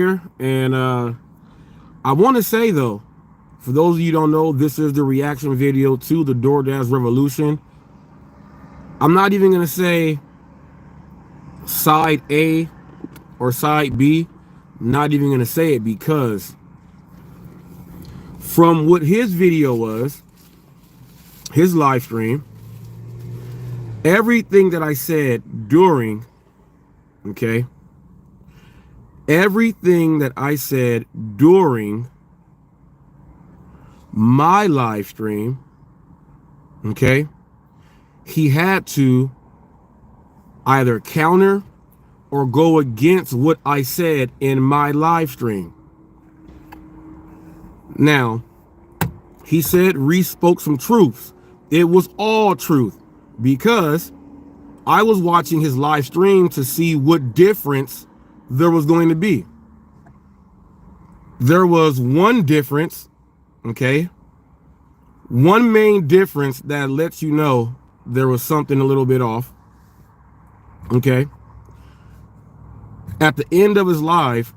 here. And I want to say, though, for those of you who don't know, this is the reaction video to the Doordash Revolution. I'm not even going to say side A or side B. I'm not even going to say it because from what his video was, his live stream, everything that I said during, okay, everything that I said during my live stream, okay, he had to either counter or go against what I said in my live stream. Now, he said Reese spoke some truths. It was all truth because I was watching his live stream to see what difference there was going to be. There was one difference, okay? One main difference that lets you know there was something a little bit off, okay? At the end of his live,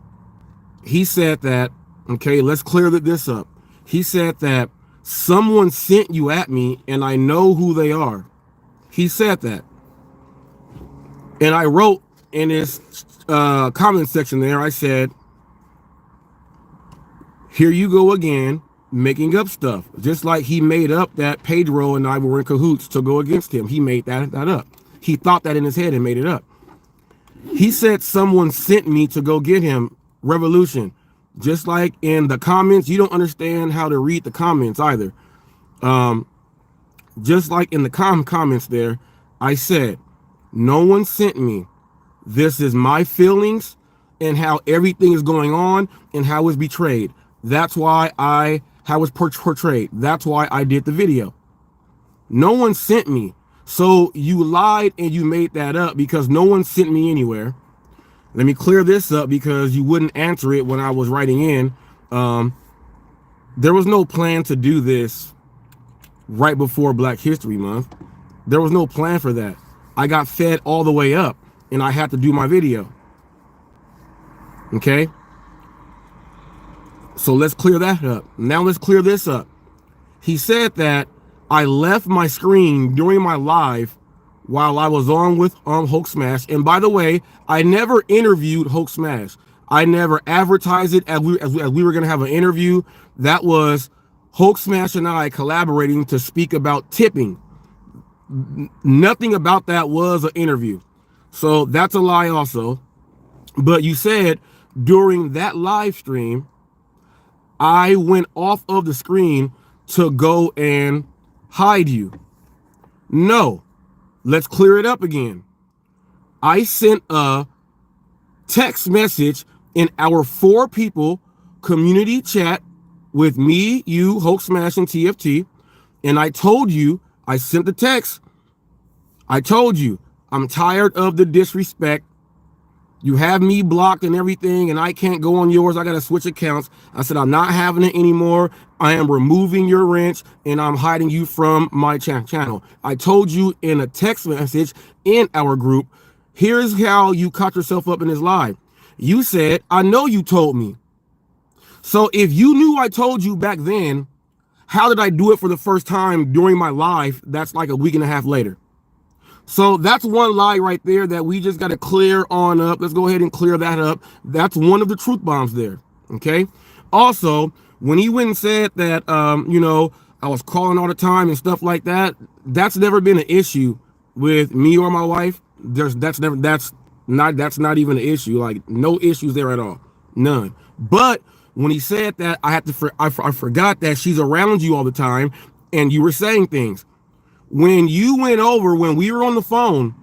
he said that, okay, let's clear this up. He said that someone sent you at me and I know who they are. He said that. And I wrote in his comment section there, I said, here you go again, making up stuff. Just like he made up that Pedro and I were in cahoots to go against him. He made that up. He thought that in his head and made it up. He said someone sent me to go get him. Revolution. Just like in the comments, you don't understand how to read the comments either. Just like in the comments there, I said, no one sent me. This is my feelings and how everything is going on and how it's betrayed. That's why how it's portrayed. That's why I did the video. No one sent me. So you lied and you made that up because no one sent me anywhere. Let me clear this up because you wouldn't answer it when I was writing in. There was no plan to do this right before Black History Month. There was no plan for that. I got fed all the way up and I had to do my video. Okay? So let's clear that up. Now let's clear this up. He said that I left my screen during my live while I was on with Hulk Smash. And by the way, I never interviewed Hulk Smash. I never advertised it as we were going to have an interview. That was Hulk Smash and I collaborating to speak about tipping. Nothing about that was an interview. So that's a lie also. But you said during that live stream, I went off of the screen to go and hide you. No, let's clear it up again. I sent a text message in our 4 people community chat with me, you, Hulk Smash, and TFT. And I told you, I sent the text. I told you, I'm tired of the disrespect. You have me blocked and everything, and I can't go on yours. I got to switch accounts. I said, I'm not having it anymore. I am removing your wrench, and I'm hiding you from my channel. I told you in a text message in our group, here's how you caught yourself up in this live. You said, I know you told me. So if you knew I told you back then, how did I do it for the first time during my live? That's like a week and a half later. So that's one lie right there that we just got to clear on up. Let's go ahead and clear that up. That's one of the truth bombs there. Okay. Also, when he went and said that, you know, I was calling all the time and stuff like that, that's never been an issue with me or my wife. That's not even an issue. Like no issues there at all. None. But when he said that, I forgot that she's around you all the time and you were saying things. When you went over, when we were on the phone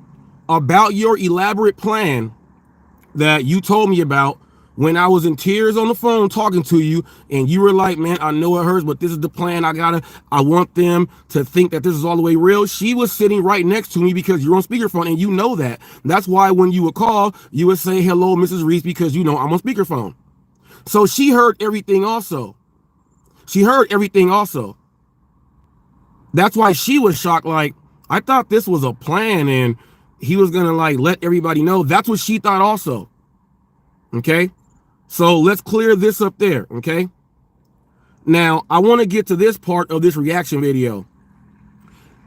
about your elaborate plan that you told me about when I was in tears on the phone talking to you, and you were like, man, I know it hurts, but this is the plan. I want them to think that this is all the way real. She was sitting right next to me because you're on speakerphone and you know that. That's why when you would call, you would say, hello, Mrs. Reese, because you know I'm on speakerphone. So she heard everything also. She heard everything also. That's why she was shocked. Like, I thought this was a plan and he was going to like let everybody know. That's what she thought also. Okay. So let's clear this up there, okay? Now, I want to get to this part of this reaction video.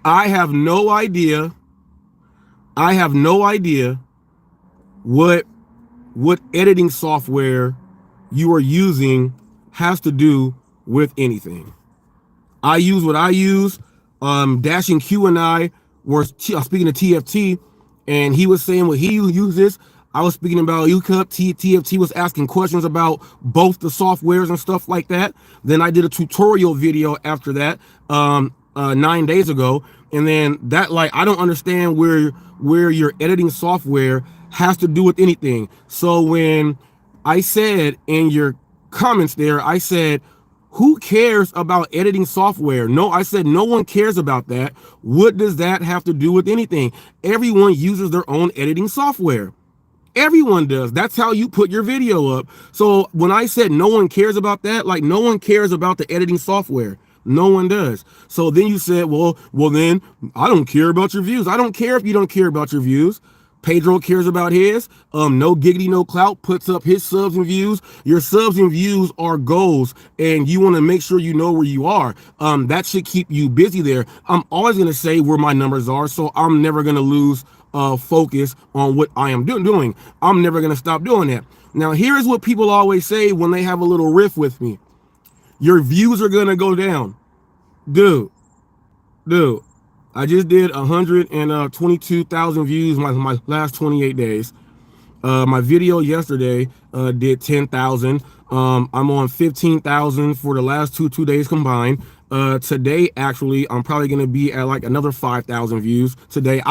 I have no idea what editing software you are using has to do with anything. I use what I use. Dash and Q and I were speaking to TFT, and he was saying what he uses. I was speaking about UCUP. TFT was asking questions about both the softwares and stuff like that. Then I did a tutorial video after that 9 days ago. And then that, like, I don't understand where your editing software has to do with anything. So when I said in your comments there, I said, who cares about editing software? No, I said no one cares about that. What does that have to do with anything? Everyone uses their own editing software. Everyone does. That's how you put your video up. So when I said no one cares about that, like, no one cares about the editing software. No one does. So then you said, well, then I don't care about your views. I don't care if you don't care about your views. Pedro cares about his. No Giggity No Clout puts up his subs and views. Your subs and views are goals, and you want to make sure you know where you are. That should keep you busy there. I'm always going to say where my numbers are, so I'm never going to lose focus on what I am doing. I'm never going to stop doing that. Now, here's what people always say when they have a little riff with me. Your views are going to go down. Dude, I just did 122,000 views my last 28 days. My video yesterday did 10,000. I'm on 15,000 for the last two days combined. Today, actually, I'm probably going to be at like another 5,000 views today.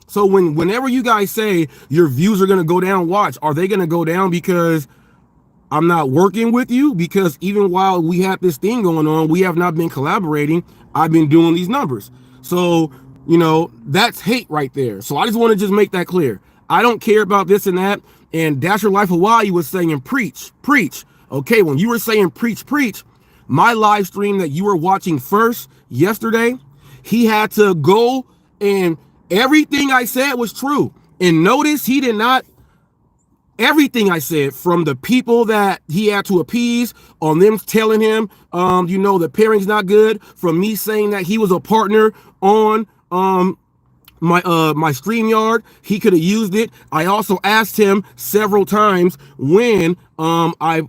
So whenever you guys say your views are going to go down, watch, are they going to go down because I'm not working with you? Because even while we have this thing going on, we have not been collaborating. I've been doing these numbers. So, you know, that's hate right there. So I just want to just make that clear. I don't care about this and that. And Dasher Life Hawaii was saying, preach. Okay, when you were saying preach, my live stream that you were watching first yesterday, he had to go, and everything I said was true. And notice he did not. Everything I said, from the people that he had to appease, on them telling him, you know, the pairing's not good, from me saying that he was a partner on my StreamYard, he could have used it. I also asked him several times when I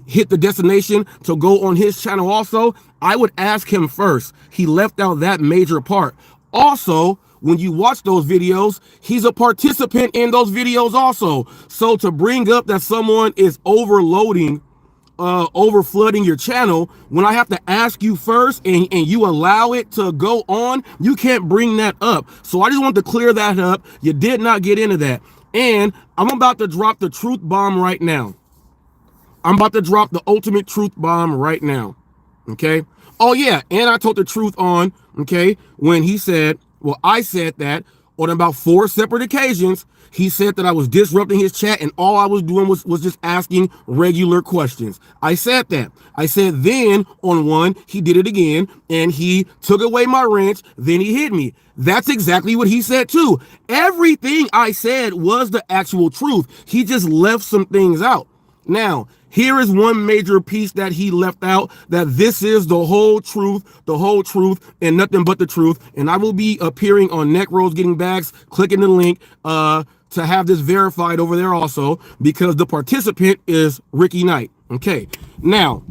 hit the destination to go on his channel also. I would ask him first. He left out that major part. Also, when you watch those videos, he's a participant in those videos also. So to bring up that someone is overloading, over flooding your channel, when I have to ask you first and you allow it to go on, you can't bring that up. So I just want to clear that up. You did not get into that. And I'm about to drop the truth bomb right now. I'm about to drop the ultimate truth bomb right now. Okay. Oh yeah. And I told the truth on, okay, when he said, well, I said that on about 4 separate occasions. He said that I was disrupting his chat and all I was doing was just asking regular questions. I said that. I said then on one, he did it again and he took away my wrench. Then he hit me. That's exactly what he said too. Everything I said was the actual truth. He just left some things out. Now, here is one major piece that he left out, that this is the whole truth, and nothing but the truth. And I will be appearing on Necros Getting Bags, clicking the link to have this verified over there also, because the participant is Ricky Knight. Okay, now,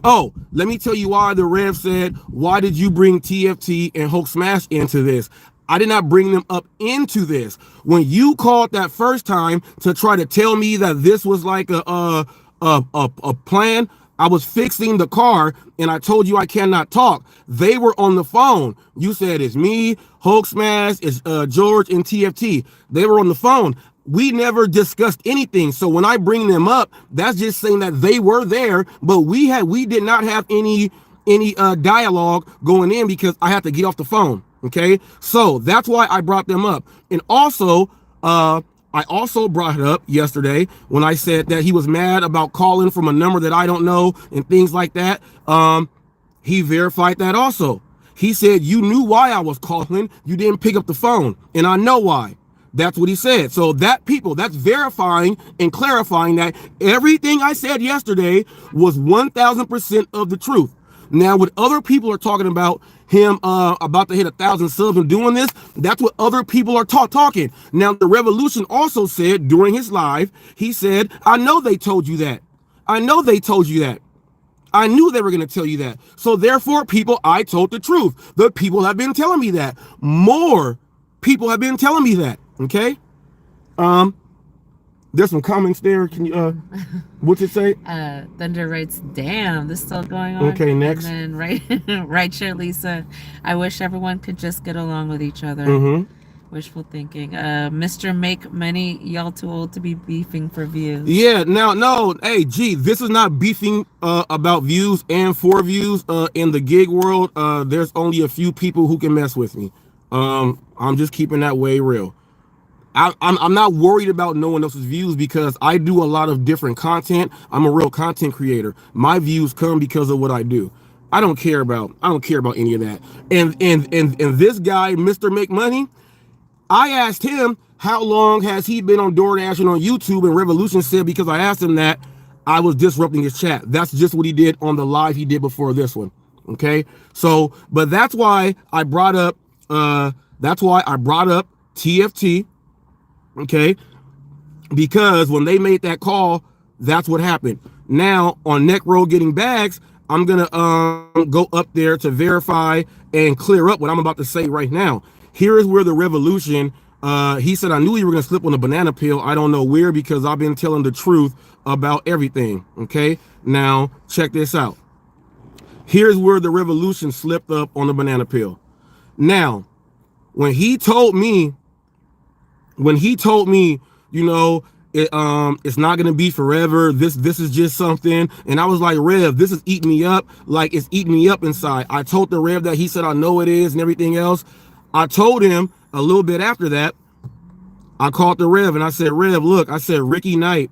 oh, let me tell you why the Rev said, why did you bring TFT and Hulk Smash into this? I did not bring them up into this. When you called that first time to try to tell me that this was like a plan, I was fixing the car and I told you I cannot talk. They were on the phone. You said it's me, Hulk Smash, it's George and TFT. They were on the phone. We never discussed anything. So when I bring them up, that's just saying that they were there, but we did not have any dialogue going in because I had to get off the phone. Okay, so that's why I brought them up. And also, I also brought it up yesterday when I said that he was mad about calling from a number that I don't know and things like that. He verified that also. He said, you knew why I was calling. You didn't pick up the phone. And I know why. That's what he said. So that's verifying and clarifying that everything I said yesterday was 1000% of the truth. Now, what other people are talking about him about to hit 1,000 subs and doing this, that's what other people are talking. Now, the Revolution also said during his live, he said, I know they told you that. I know they told you that. I knew they were going to tell you that. So therefore, people, I told the truth. The people have been telling me that. More people have been telling me that. Okay. There's some comments there. Can you what's it say? Thunder writes, damn, this is still going on. Okay, next. And then right Shirley said, I wish everyone could just get along with each other. Wishful thinking. Mr. Make Money, y'all too old to be beefing for views. Yeah, now no, hey G, this is not beefing about views and for views. In the gig world, there's only a few people who can mess with me. I'm just keeping that way real. I'm not worried about no one else's views because I do a lot of different content. I'm a real content creator. My views come because of what I do. I don't care about any of that. And this guy, Mr. Make Money, I asked him how long has he been on Doordash and on YouTube, and Revolution said because I asked him that I was disrupting his chat. That's just what he did on the live he did before this one. Okay, so but that's why I brought up TFT. Okay, because when they made that call, that's what happened. Now on Neck Roll Getting Bags, I'm gonna go up there to verify and clear up what I'm about to say right now. Here is where the Revolution, he said, I knew you were gonna slip on the banana peel. I don't know where because I've been telling the truth about everything. Okay, now check this out. Here's where the Revolution slipped up on the banana peel. Now, when he told me, you know, it's not gonna be forever. This is just something, and I was like, Rev, this is eating me up. Like it's eating me up inside. I told the Rev that. He said, I know it is, and everything else. I told him a little bit after that. I called the Rev and I said, Rev, look, I said Ricky Knight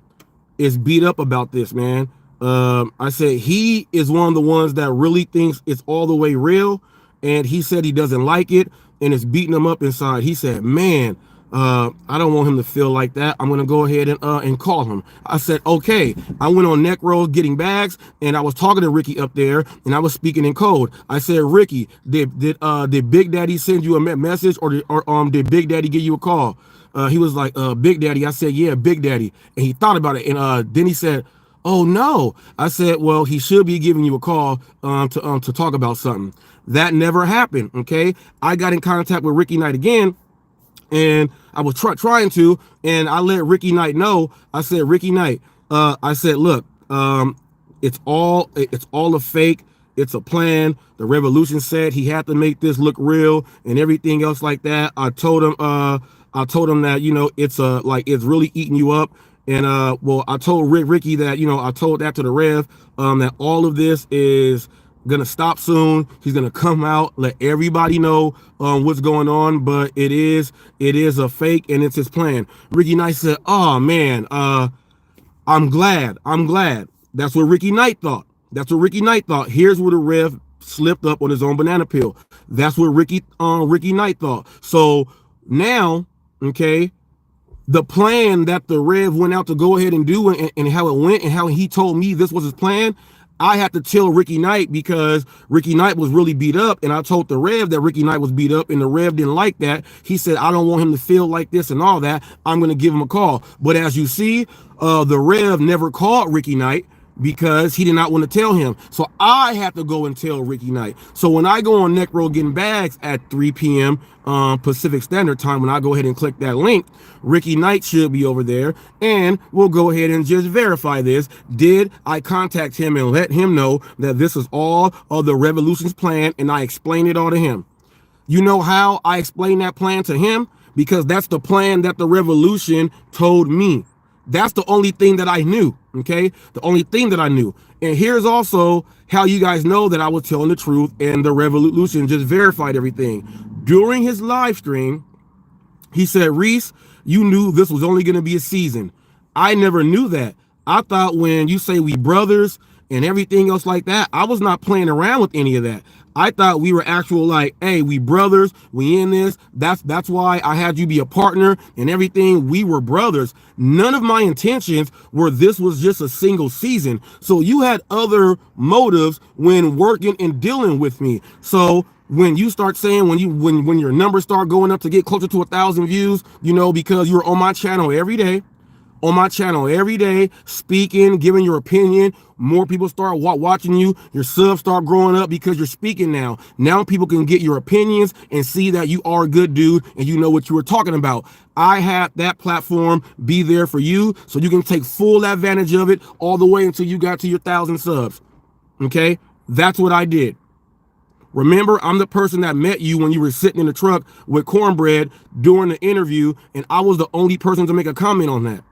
is beat up about this, man. I said he is one of the ones that really thinks it's all the way real, and he said he doesn't like it, and it's beating him up inside. He said, man, I don't want him to feel like that. I'm gonna go ahead and call him. I said, okay. I went on Neck Roll Getting Bags, and I was talking to Ricky up there, and I was speaking in code. I said, Ricky, did Big Daddy send you a message, or did Big Daddy give you a call? He was like, Big Daddy. I said, yeah, Big Daddy. And he thought about it, and then he said, oh no. I said, well, he should be giving you a call to talk about something. That never happened. Okay, I got in contact with Ricky Knight again. And I was trying to, and I let Ricky Knight know. I said, Ricky Knight, I said, look, it's all a fake. It's a plan. The Revolution said he had to make this look real and everything else like that. I told him that, you know, it's really eating you up. And well, I told Ricky that, you know, I told that to the Rev, that all of this is gonna stop soon. He's gonna come out, let everybody know what's going on, but it is a fake and it's his plan. Ricky Knight said, oh man, I'm glad. That's what Ricky Knight thought. Here's where the Rev slipped up on his own banana peel. That's what Ricky Knight thought. So now, okay, the plan that the Rev went out to go ahead and do, and how it went, and how he told me this was his plan, I had to tell Ricky Knight because Ricky Knight was really beat up, and I told the Rev that Ricky Knight was beat up, and the Rev didn't like that. He said, I don't want him to feel like this and all that. I'm going to give him a call. But as you see, the Rev never called Ricky Knight because he did not want to tell him. So I had to go and tell Ricky Knight. So when I go on Neck Roll Getting Bags at 3 p.m. Pacific Standard Time, when I go ahead and click that link, Ricky Knight should be over there, and we'll go ahead and just verify this. Did I contact him and let him know that this is all of the Revolution's plan, and I explained it all to him? You know how I explained that plan to him? Because that's the plan that the Revolution told me. That's the only thing that I knew, okay? The only thing that I knew. And here's also how you guys know that I was telling the truth, and the Revolution just verified everything. During his live stream, he said, Reese, you knew this was only going to be a season. I never knew that. I thought when you say we brothers and everything else like that. I was not playing around with any of that. I thought we were actual like, hey, we brothers, we in this. That's why I had you be a partner and everything. We were brothers. None of my intentions were this was just a single season. So you had other motives when working and dealing with me. So when you start saying when your numbers start going up to get closer to 1,000 views, because you're on my channel every day, speaking, giving your opinion. More people start watching you. Your subs start growing up because you're speaking now. Now people can get your opinions and see that you are a good dude and you know what you were talking about. I had that platform be there for you so you can take full advantage of it all the way until you got to your 1,000 subs. Okay? That's what I did. Remember, I'm the person that met you when you were sitting in the truck with cornbread during the interview, and I was the only person to make a comment on that.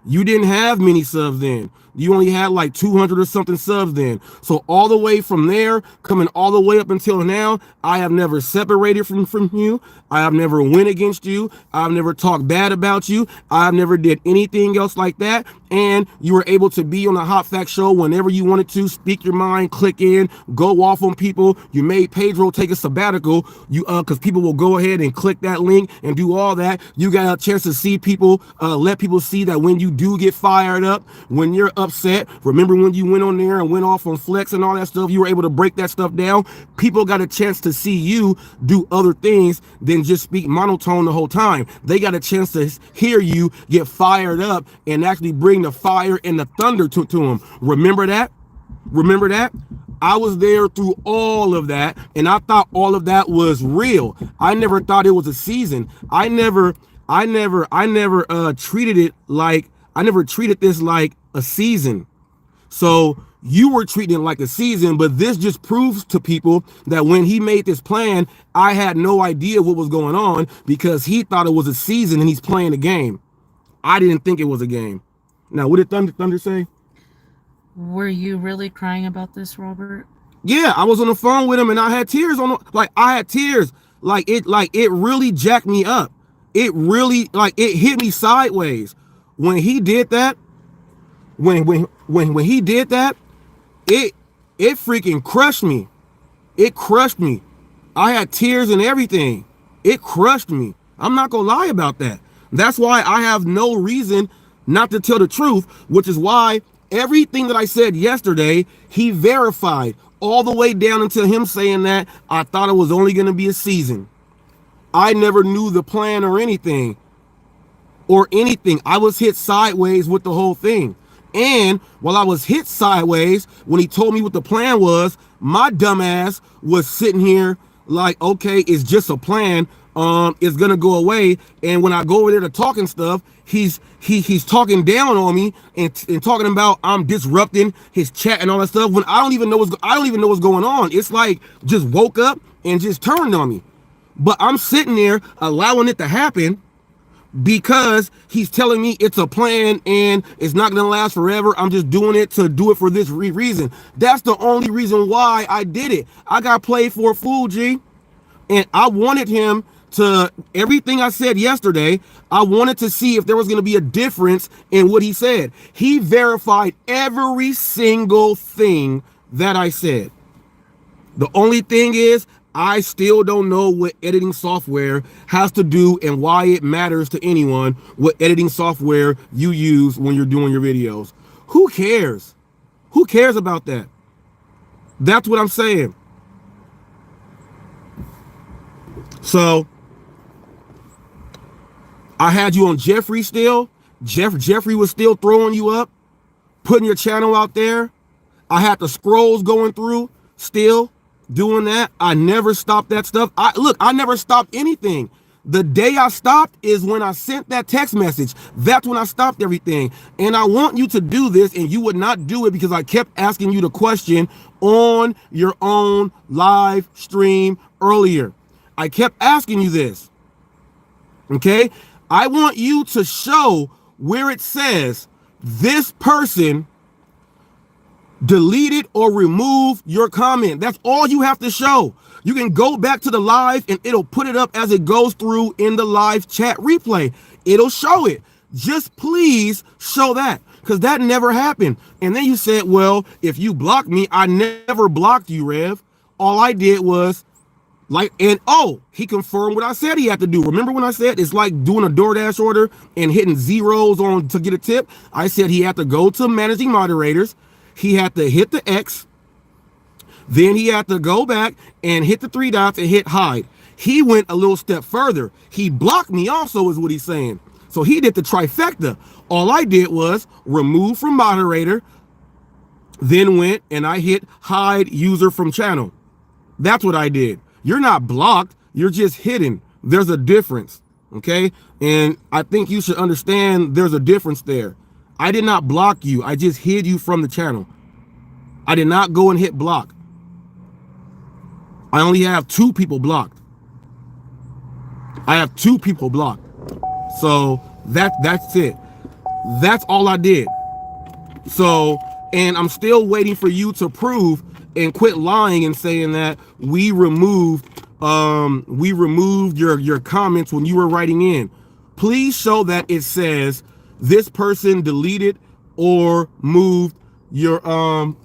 You didn't have many subs then. You only had like 200 or something subs then. So all the way from there, coming all the way up until now, I have never separated from you. I have never went against you. I've never talked bad about you. I've never did anything else like that. And you were able to be on the Hot Fact Show whenever you wanted to, speak your mind, click in, go off on people. You made Pedro take a sabbatical, because people will go ahead and click that link and do all that. You got a chance to see people, let people see that when you do get fired up, when you're upset, remember when you went on there and went off on Flex and all that stuff, you were able to break that stuff down. People got a chance to see you do other things than just speak monotone the whole time. They got a chance to hear you get fired up and actually bring the fire and the thunder to them. Remember that? Remember that? I was there through all of that, and I thought all of that was real. I never thought it was a season. I never treated it like, I never treated this like a season. So you were treating it like a season, but this just proves to people that when he made this plan, I had no idea what was going on because he thought it was a season and he's playing a game. I didn't think it was a game. Now, what did Thunder say? Were you really crying about this, Robert? Yeah, I was on the phone with him and I had tears Like it really jacked me up. It really, it hit me sideways. When he did that, when he did that, it freaking crushed me. It crushed me. I had tears and everything. It crushed me. I'm not gonna lie about that. That's why I have no reason not to tell the truth, which is why everything that I said yesterday, he verified all the way down until him saying that I thought it was only going to be a season. I never knew the plan or anything. I was hit sideways with the whole thing. And while I was hit sideways, when he told me what the plan was, my dumbass was sitting here like, okay, it's just a plan. It's gonna go away. And when I go over there to talking stuff, he's talking down on me and talking about I'm disrupting his chat and all that stuff when I don't even know what's going on. It's like just woke up and just turned on me. But I'm sitting there allowing it to happen because he's telling me it's a plan and it's not gonna last forever. I'm just doing it to do it for this reason. That's the only reason why I did it. I got played for a fool, G. And I wanted him to, everything I said yesterday, I wanted to see if there was going to be a difference in what he said. He verified every single thing that I said. The only thing is, I still don't know what editing software has to do and why it matters to anyone what editing software you use when you're doing your videos. Who cares? Who cares about that? That's what I'm saying. So I had you on Jeffrey still. Jeffrey was still throwing you up, putting your channel out there. I had the scrolls going through, still doing that. I never stopped that stuff. I never stopped anything. The day I stopped is when I sent that text message. That's when I stopped everything. And I want you to do this, and you would not do it because I kept asking you the question on your own live stream earlier. I kept asking you this, okay? I want you to show where it says this person deleted or removed your comment. That's all you have to show. You can go back to the live and it'll put it up as it goes through in the live chat replay. It'll show it. Just please show that. because that never happened. And then you said, well, if you blocked me, I never blocked you, Rev. All I did was like, and oh, he confirmed what I said he had to do. Remember when I said it's like doing a DoorDash order and hitting zeros on to get a tip? I said he had to go to managing moderators. He had to hit the X. Then he had to go back and hit the 3 dots and hit hide. He went a little step further. He blocked me also, is what he's saying. So he did the trifecta. All I did was remove from moderator, then went and I hit hide user from channel. That's what I did. You're not blocked. You're just hidden. There's a difference. Okay. And I think you should understand there's a difference there. I did not block you. I just hid you from the channel. I did not go and hit block. I only have 2 people blocked. I have 2 people blocked. So that's it. That's all I did. So, and I'm still waiting for you to prove and quit lying and saying that we removed your comments when you were writing in. Please show that it says this person deleted or moved your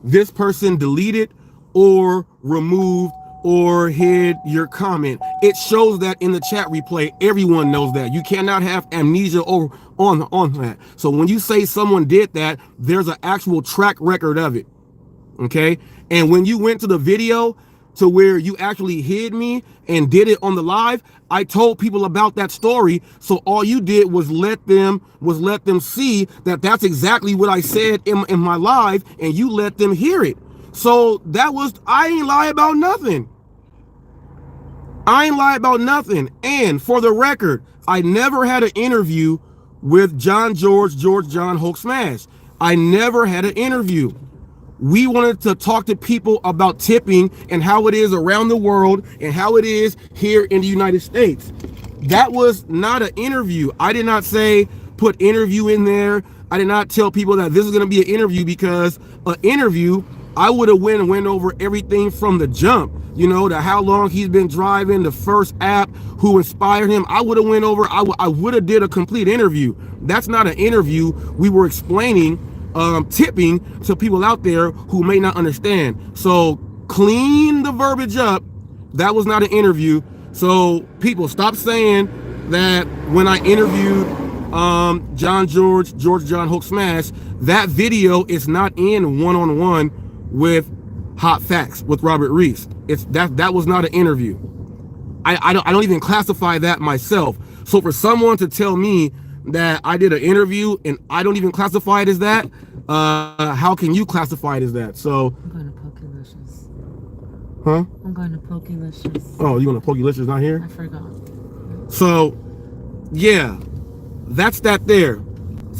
this person deleted or removed or hid your comment. It shows that in the chat replay. Everyone knows that. You cannot have amnesia over on that. So when you say someone did that, there's an actual track record of it. Okay. And when you went to the video to where you actually hid me and did it on the live, I told people about that story. So all you did was let them see that that's exactly what I said in my live, and you let them hear it. So that was, I ain't lie about nothing. I ain't lie about nothing. And for the record, I never had an interview with John George John Hulk Smash. I never had an interview. We wanted to talk to people about tipping and how it is around the world and how it is here in the United States. That was not an interview. I did not say put interview in there. I did not tell people that this is going to be an interview, because an interview, I would have went over everything from the jump, you know, to how long he's been driving, the first app, who inspired him. I would have went over, I would have did a complete interview. That's not an interview. We were explaining tipping to people out there who may not understand. So clean the verbiage up. That was not an interview. So people, stop saying that when I interviewed John George John Hulk Smash, that video is not in one-on-one with Hot Facts with Robert Reese. It's that was not an interview. I don't even classify that myself. So for someone to tell me that I did an interview and I don't even classify it as that, how can you classify it as that? So I'm going to Pokélicious. Huh? I'm going to Pokélicious. Oh, you want to Pokélicious not here? I forgot. So yeah, that's that there.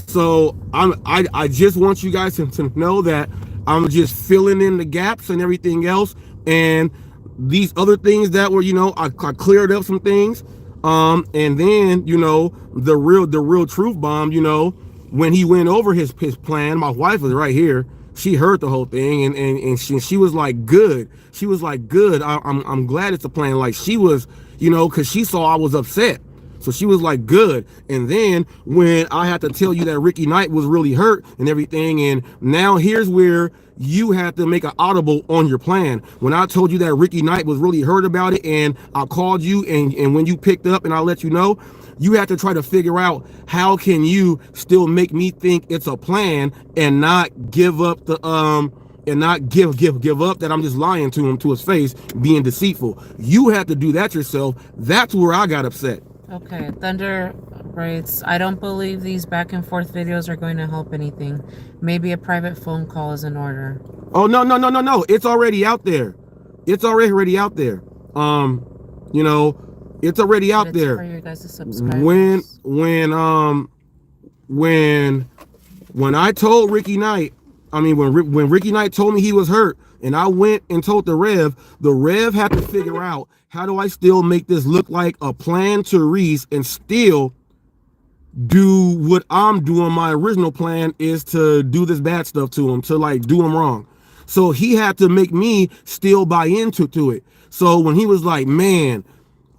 So I just want you guys to know that I'm just filling in the gaps and everything else, and these other things that were, you know, I cleared up some things. And then, you know, the real truth bomb, you know, when he went over his plan, my wife was right here. She heard the whole thing, and she was like, good. She was like, good. I'm glad it's a plan. Like, she was, you know, because she saw I was upset. So she was like, good. And then when I had to tell you that Ricky Knight was really hurt and everything, and now here's where you had to make an audible on your plan. When I told you that Ricky Knight was really hurt about it, and I called you, and when you picked up and I let you know, you had to try to figure out how can you still make me think it's a plan and not give up the and not give up that I'm just lying to him to his face, being deceitful. You had to do that yourself. That's where I got upset. Okay, Thunder writes, I don't believe these back and forth videos are going to help anything. Maybe a private phone call is in order. Oh, no. It's already out there. It's already out there. You know, it's already out there. For your guys' subscribers. When I told Ricky Knight, I mean, when Ricky Knight told me he was hurt, and I went and told the Rev had to figure out, how do I still make this look like a plan to Reese and still do what I'm doing? My original plan is to do this bad stuff to him, to like do him wrong. So he had to make me still buy into it. So when he was like, man,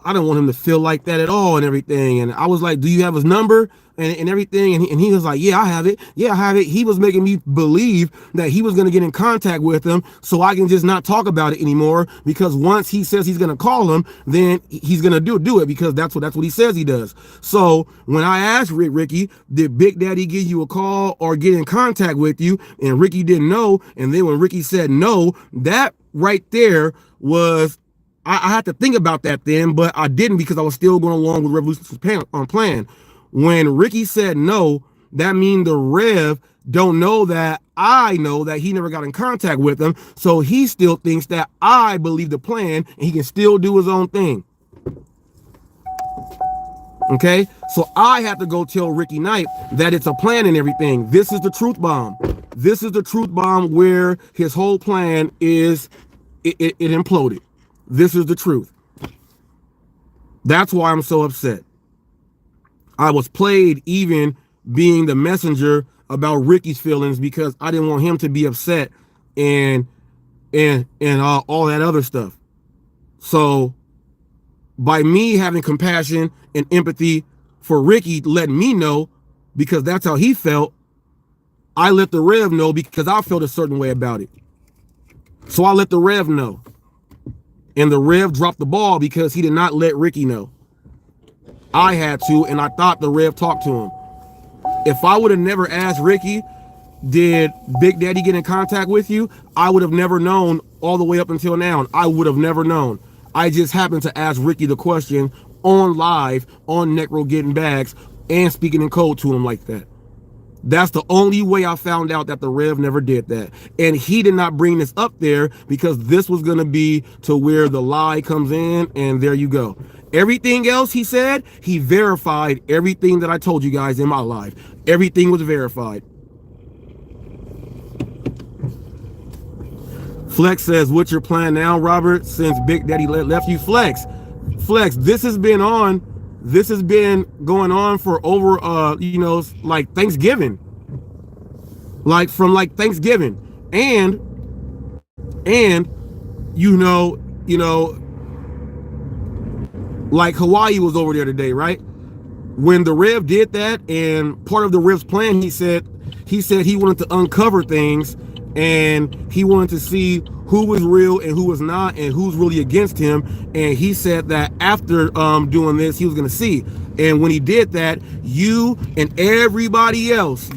I don't want him to feel like that at all and everything. And I was like, do you have his number? and everything. And he was like, yeah, I have it. Yeah, I have it. He was making me believe that he was going to get in contact with him so I can just not talk about it anymore, because once he says he's going to call him, then he's going to do it, because that's what he says he does. So when I asked Ricky, did Big Daddy give you a call or get in contact with you? And Ricky didn't know. And then when Ricky said no, that right there was, I had to think about that then, but I didn't, because I was still going along with Revolution's plan. When Ricky said no, that means the Rev don't know that I know that he never got in contact with him. So he still thinks that I believe the plan and he can still do his own thing. Okay, so I have to go tell Ricky Knight that it's a plan and everything. This is the truth bomb. This is the truth bomb where his whole plan is, it imploded. This is the truth. That's why I'm so upset. I was played even being the messenger about Ricky's feelings, because I didn't want him to be upset and all that other stuff. So by me having compassion and empathy for Ricky, letting me know, because that's how he felt, I let the Rev know, because I felt a certain way about it. So I let the Rev know. And the Rev dropped the ball because he did not let Ricky know. I had to, and I thought the Rev talked to him. If I would have never asked Ricky, did Big Daddy get in contact with you? I would have never known all the way up until now. I would have never known. I just happened to ask Ricky the question on live, on Necro Getting Bags, and speaking in code to him like that. That's the only way I found out that the Rev never did that. And he did not bring this up there, because this was going to be to where the lie comes in, and there you go. Everything else he said, he verified everything that I told you guys in my live. Everything was verified. Flex says, what's your plan now, Robert, since Big Daddy left you? Flex, this has been going on for over like Thanksgiving. Like from Thanksgiving. And like Hawaii was over there today, right? When the Rev did that, and part of the Rev's plan, he said he wanted to uncover things, and he wanted to see who was real and who was not, and who's really against him. And he said that after doing this, he was going to see. And when he did that, you and everybody else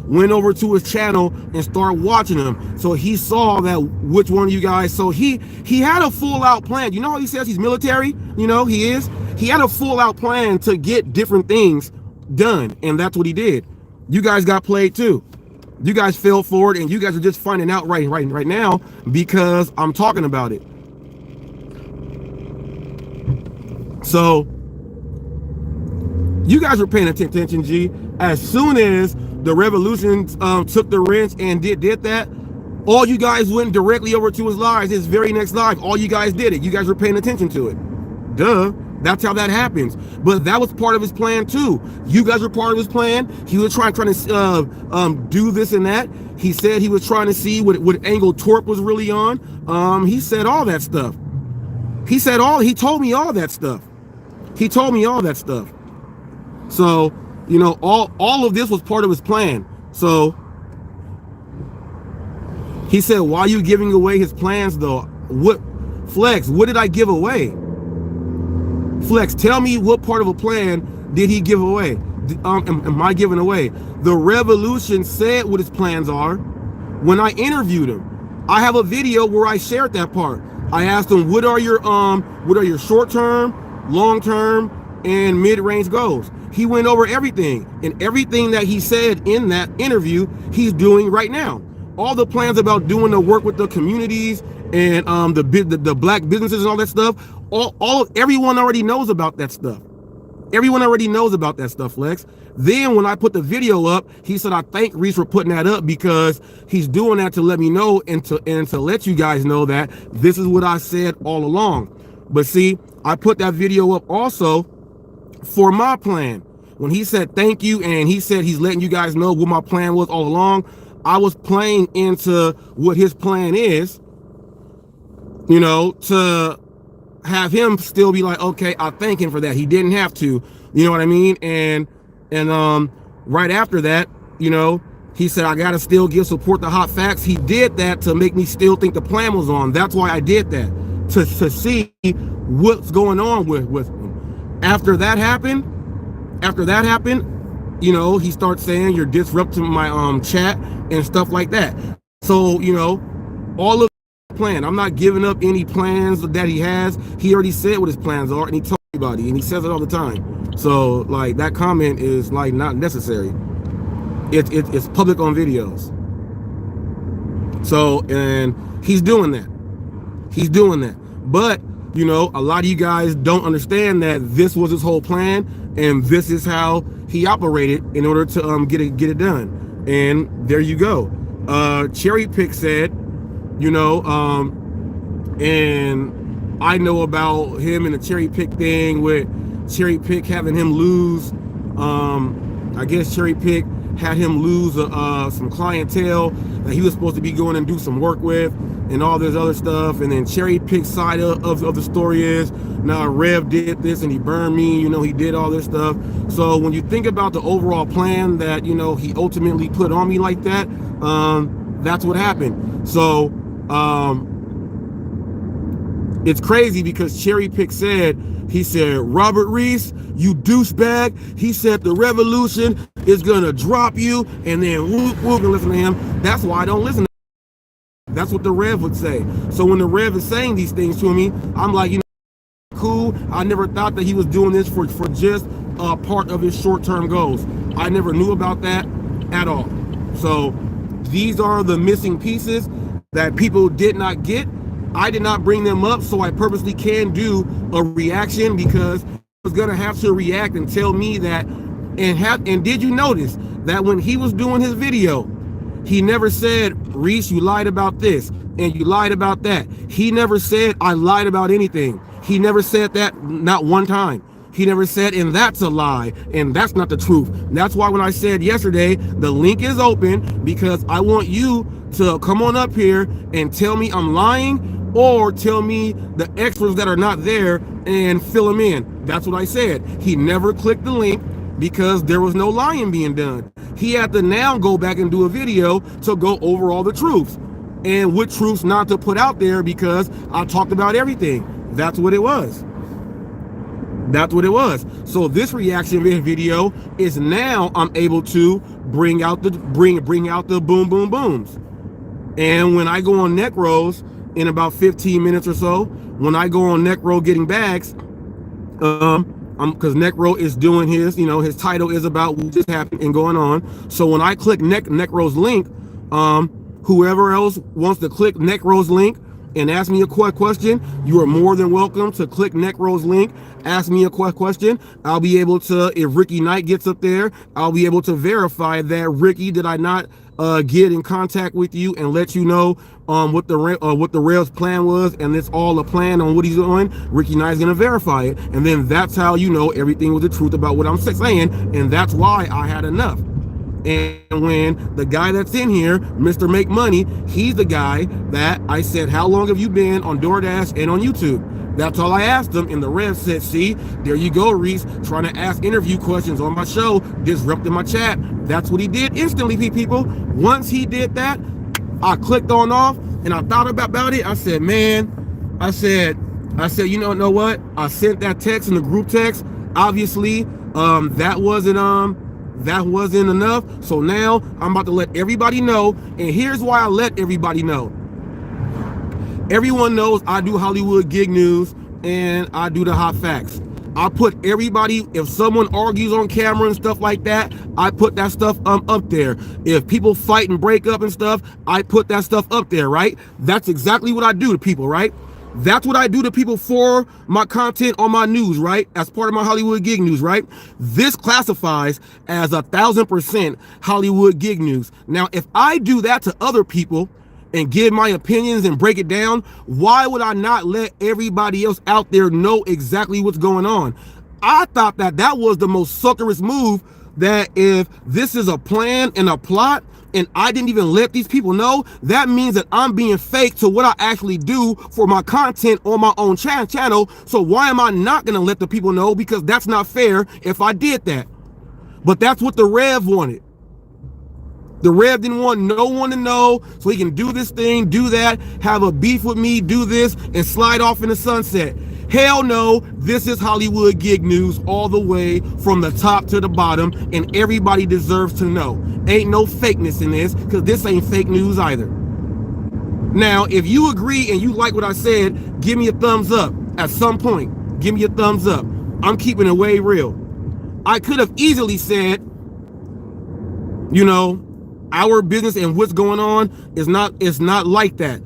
went over to his channel and started watching him. So he saw that which one of you guys. So he had a full out plan. You know how he says he's military? You know, he is. He had a full out plan to get different things done. And that's what he did. You guys got played too. You guys fell for it, and you guys are just finding out right now because I'm talking about it. So you guys were paying attention, G. As soon as the Revolution took the wrench and did that, all you guys went directly over to his live, his very next live. All you guys did it. You guys were paying attention to it. Duh. That's how that happens. But that was part of his plan too. You guys were part of his plan. He was trying to do this and that. He said he was trying to see what angle Torp was really on. He said all that stuff. He told me all that stuff. So, you know, all of this was part of his plan. So he said, why are you giving away his plans though? What, Flex, what did I give away? Flex, tell me what part of a plan did he give away? Am I giving away? The Revolution said what his plans are when I interviewed him. I have a video where I shared that part. I asked him, what are your short-term, long-term, and mid-range goals? He went over everything, and everything that he said in that interview, he's doing right now. All the plans about doing the work with the communities and the black businesses and all that stuff, everyone already knows about that stuff. Everyone already knows about that stuff, Lex. Then when I put the video up, he said, I thank Reese for putting that up, because he's doing that to let me know and to let you guys know that this is what I said all along. But see, I put that video up also for my plan. When he said thank you, and he said he's letting you guys know what my plan was all along, I was playing into what his plan is, you know, to have him still be like, okay, I thank him for that. He didn't have to. You know what I mean? And right after that, you know, he said, I gotta still give support to Hot Facts. He did that to make me still think the plan was on. That's why I did that, to see what's going on with him. After that happened, you know, he starts saying you're disrupting my chat and stuff like that. So, you know, all of the plan. I'm not giving up any plans that he has. He already said what his plans are, and he told everybody, and he says it all the time. So, like, that comment is like not necessary. It's public on videos. So, and he's doing that. But, you know, a lot of you guys don't understand that this was his whole plan, and this is how he operated in order to get it done. And there you go. Cherry Pick said, you know, and I know about him and the Cherry Pick thing with Cherry Pick having him lose. I guess Cherry Pick had him lose some clientele that he was supposed to be going and do some work with, and all this other stuff. And then Cherry Pick's side of the story is, now Rev did this and he burned me, you know, he did all this stuff. So when you think about the overall plan that, you know, he ultimately put on me like that, that's what happened. So it's crazy because Cherry Pick said, he said, Robert Reese, you douchebag. He said the revolution is gonna drop you, and then whoop, and listen to him. That's why I don't listen to him. That's what the Rev would say. So when the Rev is saying these things to me, I'm like, you know, cool. I never thought that he was doing this for just part of his short-term goals. I never knew about that at all. So these are the missing pieces that people did not get. I did not bring them up, so I purposely can do a reaction, because I was gonna have to react and tell me that. And did you notice that when he was doing his video, he never said, Reese, you lied about this and you lied about that. He never said I lied about anything. He never said that, not one time. He never said, and that's a lie, and that's not the truth. That's why when I said yesterday, the link is open, because I want you to come on up here and tell me I'm lying, or tell me the extras that are not there and fill them in. That's what I said. He never clicked the link because there was no lying being done. He had to now go back and do a video to go over all the truths and what truths not to put out there, because I talked about everything. That's what it was. That's what it was. So this reaction video is now I'm able to bring out the boom boom booms. And when I go on Necros in about 15 minutes or so, when I go on Necro getting bags, because Necro is doing his, you know, his title is about what just happened and going on. So when I click Necro's link, whoever else wants to click Necro's link and ask me a question, you are more than welcome to click Necro's link, ask me a question. I'll be able to, if Ricky Knight gets up there, I'll be able to verify that, Ricky, did I not get in contact with you and let you know what the Rails plan was, and it's all a plan on what he's doing. Ricky Knight's gonna verify it, and then that's how you know everything was the truth about what I'm saying, and that's why I had enough. And when the guy that's in here, Mr. Make Money, he's the guy that I said, how long have you been on Doordash and on YouTube? That's all I asked him, and the Rev said, see, there you go, Reese, trying to ask interview questions on my show, disrupting my chat. That's what he did instantly, people. Once he did that, I clicked on off, and I thought about it. I said, man, I said, you know what? I sent that text in the group text. Obviously, that wasn't enough. So now I'm about to let everybody know, and here's why I let everybody know. Everyone knows I do Hollywood gig news and I do the hot facts. I put everybody, if someone argues on camera and stuff like that, I put that stuff up there. If people fight and break up and stuff, I put that stuff up there, right? That's exactly what I do to people, right? That's what I do to people for my content on my news, right? As part of my Hollywood gig news, right? This classifies as 1,000% Hollywood gig news. Now, if I do that to other people and give my opinions and break it down, why would I not let everybody else out there know exactly what's going on? I thought that was the most suckerest move that if this is a plan and a plot and I didn't even let these people know, that means that I'm being fake to what I actually do for my content on my own channel. So why am I not going to let the people know? Because that's not fair if I did that. But that's what the Rev wanted. The Rev didn't want no one to know so he can do this thing, do that, have a beef with me, do this, and slide off in the sunset. Hell no, this is Hollywood gig news all the way from the top to the bottom, and everybody deserves to know. Ain't no fakeness in this, because this ain't fake news either. Now, if you agree and you like what I said, give me a thumbs up. At some point, give me a thumbs up. I'm keeping it way real. I could have easily said, you know, our business and what's going on is not like that.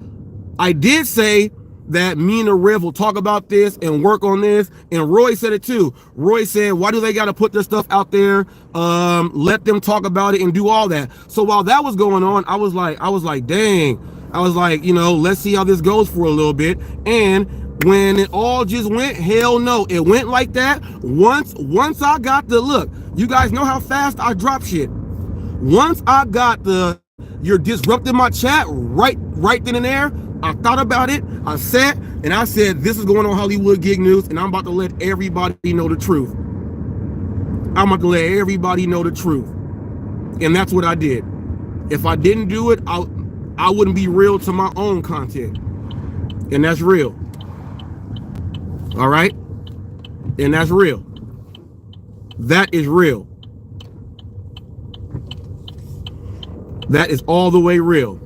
I did say that me and the Rev will talk about this and work on this, and Roy said it too. Roy said, why do they got to put their stuff out there? Let them talk about it and do all that. So while that was going on, I was like, dang. I was like, you know, let's see how this goes for a little bit. And when it all just went, hell no, it went like that. Once I got the look, you guys know how fast I drop shit. Once I got the, you're disrupting my chat right then and there, I thought about it, I sat, and I said, this is going on Hollywood gig news, and I'm about to let everybody know the truth. I'm about to let everybody know the truth. And that's what I did. If I didn't do it, I wouldn't be real to my own content. And that's real. All right? And that's real. That is real. That is all the way real.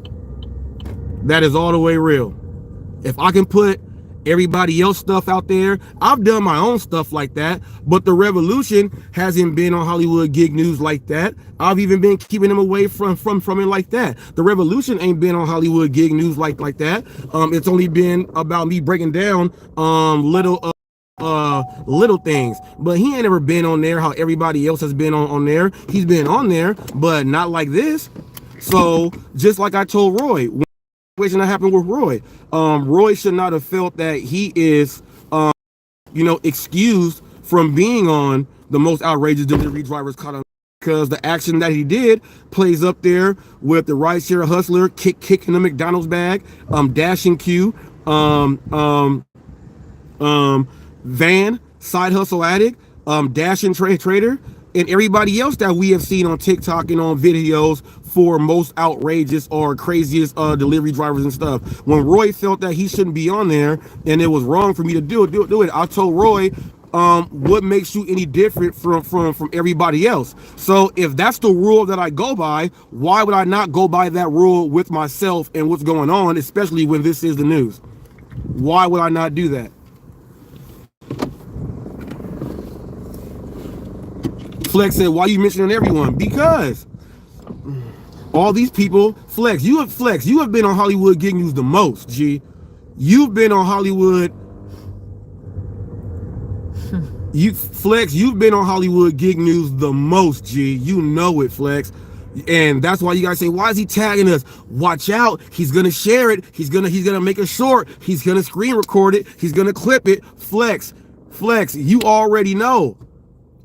That is all the way real. If I can put everybody else stuff out there, I've done my own stuff like that, but the revolution hasn't been on Hollywood gig news like that. I've even been keeping them away from it like that. The revolution ain't been on Hollywood gig news like that. It's only been about me breaking down little things, but he ain't ever been on there how everybody else has been on there. He's been on there, but not like this. So just like I told Roy, when the situation that happened with Roy, Roy should not have felt that he is, you know, excused from being on the most outrageous delivery drivers caught on, because the action that he did plays up there with the rideshare hustler kicking the McDonald's bag, dashing Q, Van, side hustle addict, dashing trader, and everybody else that we have seen on TikTok and on videos for most outrageous or craziest delivery drivers and stuff. When Roy felt that he shouldn't be on there and it was wrong for me to do it, I told Roy, what makes you any different from everybody else? So if that's the rule that I go by, why would I not go by that rule with myself and what's going on, especially when this is the news? Why would I not do that? Flex said, why are you mentioning everyone? Because all these people, Flex, you have been on Hollywood gig news the most, G. You've been on Hollywood. You've been on Hollywood gig news the most, G. You know it, Flex. And that's why you guys say, why is he tagging us? Watch out. He's going to share it. He's going to make it short. He's going to screen record it. He's going to clip it. Flex, you already know.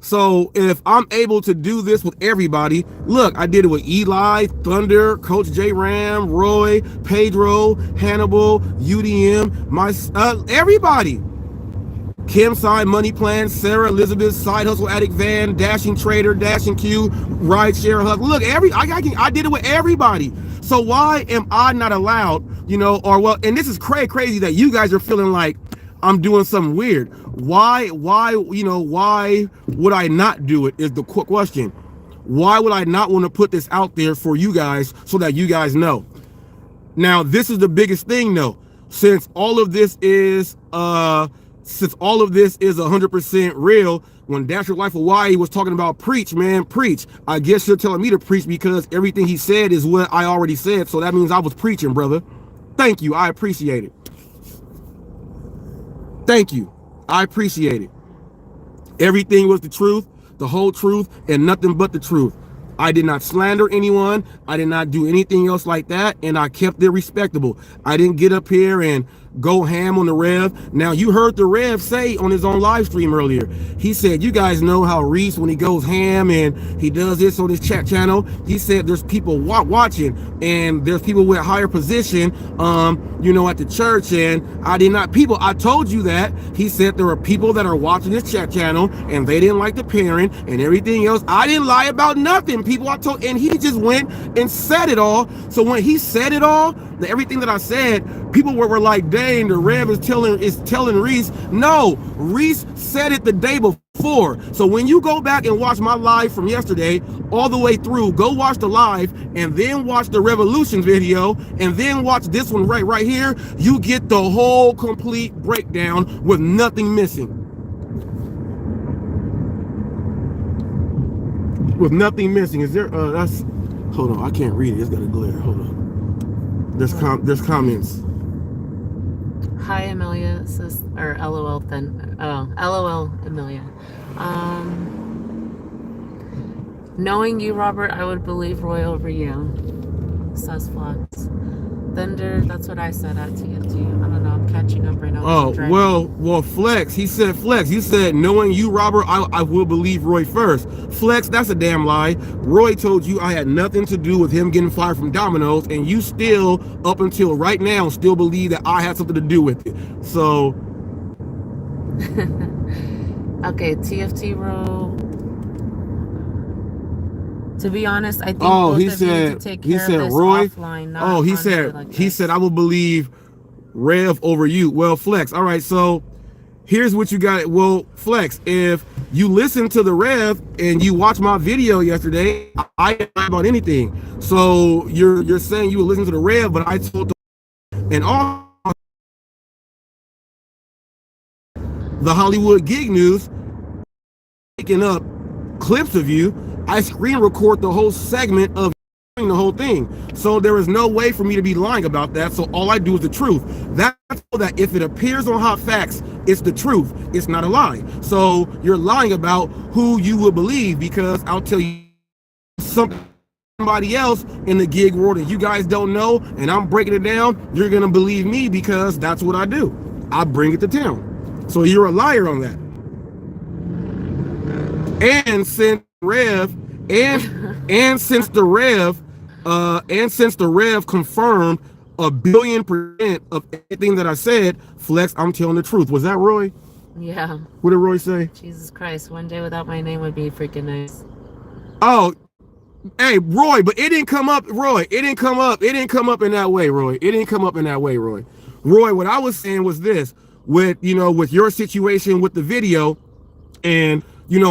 So if I'm able to do this with everybody, look, I did it with Eli, Thunder, Coach J Ram, Roy, Pedro, Hannibal, UDM, everybody. Kim Side, Money Plan, Sarah Elizabeth, Side Hustle Addict, Van, Dashing Trader, Dashing Q, Rideshare Hug. Look, I did it with everybody. So why am I not allowed, you know, or well, and this is crazy that you guys are feeling like I'm doing something weird. Why would I not do it is the quick question. Why would I not want to put this out there for you guys so that you guys know? Now, this is the biggest thing though. Since all of this is 100% real, when Dash Your Life Hawaii was talking about preach, man, preach. I guess you're telling me to preach because everything he said is what I already said. So that means I was preaching, brother. Thank you. I appreciate it. Thank you. I appreciate it. Everything was the truth, the whole truth, and nothing but the truth. I did not slander anyone. I did not do anything else like that, and I kept it respectable. I didn't get up here and go ham on the Rev. Now, you heard the Rev say on his own live stream earlier, he said, you guys know how Reese, when he goes ham and he does this on his chat channel, he said there's people watching, and there's people with higher position, at the church, and I told you that. He said there are people that are watching this chat channel and they didn't like the parent and everything else. I didn't lie about nothing, people. And he just went and said it all. So when he said it all, everything that I said, people were like, dang, the Rev is telling Reese. No, Reese said it the day before. So when you go back and watch my live from yesterday all the way through, go watch the live and then watch the Revolutions video and then watch this one right here, you get the whole complete breakdown with nothing missing. With nothing missing. Is there that's hold on, I can't read it. It's got a glare. Hold on. There's comments. Hi, Amelia says, or LOL then. Oh, LOL, Amelia. Knowing you, Robert, I would believe Roy over you, says Fox. Thunder, that's what I said at TFT. I don't know, I'm catching up right now. Oh, well, Flex, he said, you said, knowing you, Robert, I will believe Roy first. Flex, that's a damn lie. Roy told you I had nothing to do with him getting fired from Domino's, and you still, up until right now, still believe that I had something to do with it. So. Okay, TFT Row. To be honest, I think both of you to take care of this Roy, offline. He said I will believe Rev over you. Well, Flex, all right, so here's what you got. Well, Flex, if you listen to the Rev and you watch my video yesterday, I didn't lie about anything. So you're saying you were listening to the Rev, but I told and all the Hollywood Gig News picking up clips of you. I screen record the whole segment of the whole thing. So there is no way for me to be lying about that. So all I do is the truth. That's so that if it appears on Hot Facts, it's the truth. It's not a lie. So you're lying about who you will believe, because I'll tell you somebody else in the gig world and you guys don't know, and I'm breaking it down, you're going to believe me because that's what I do. I bring it to town. So you're a liar on that. And since Rev and since the Rev confirmed 1,000,000,000% of everything that I said, Flex, I'm telling the truth. Was that Roy? Yeah. What did Roy say? Jesus Christ, one day without my name would be freaking nice. Oh, hey, Roy, but it didn't come up, Roy. It didn't come up in that way, Roy. It didn't come up in that way, Roy. Roy, what I was saying was this, with your situation with the video, and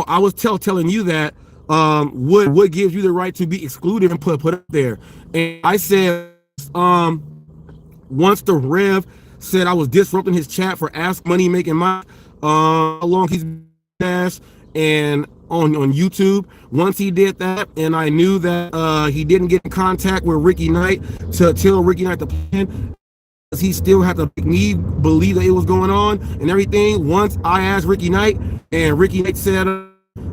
I was telling you that what gives you the right to be excluded and put up there. And I said, once the Rev said I was disrupting his chat for Ask Money Making My, how long he's been and on YouTube. Once he did that, and I knew that he didn't get in contact with Ricky Knight to tell Ricky Knight the plan, he still had to make me believe that it was going on and everything. Once I asked Ricky Knight, and Ricky Knight said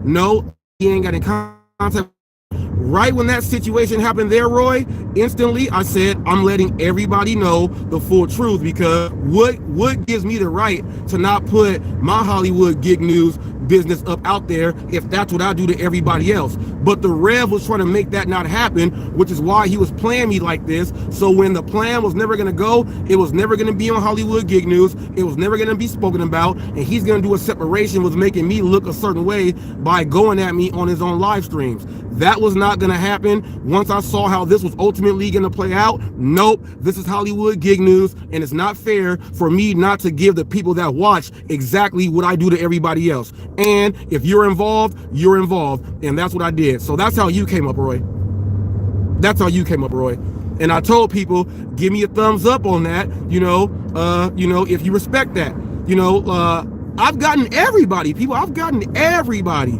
no, he ain't got in contact. Right when that situation happened there, Roy, instantly I said, I'm letting everybody know the full truth, because what gives me the right to not put my Hollywood Gig News business up out there if that's what I do to everybody else? But the Rev was trying to make that not happen, which is why he was playing me like this. So when the plan was never going to go, it was never going to be on Hollywood Gig News, it was never going to be spoken about, and he's going to do a separation with making me look a certain way by going at me on his own live streams. That was not going to happen. Once I saw how this was ultimately going to play out, nope, this is Hollywood Gig News, and it's not fair for me not to give the people that watch exactly what I do to everybody else. And if you're involved, you're involved, and that's what I did. So that's how you came up, Roy. That's how you came up, Roy. And I told people, give me a thumbs up on that, if you respect that. I've gotten everybody, people. I've gotten everybody.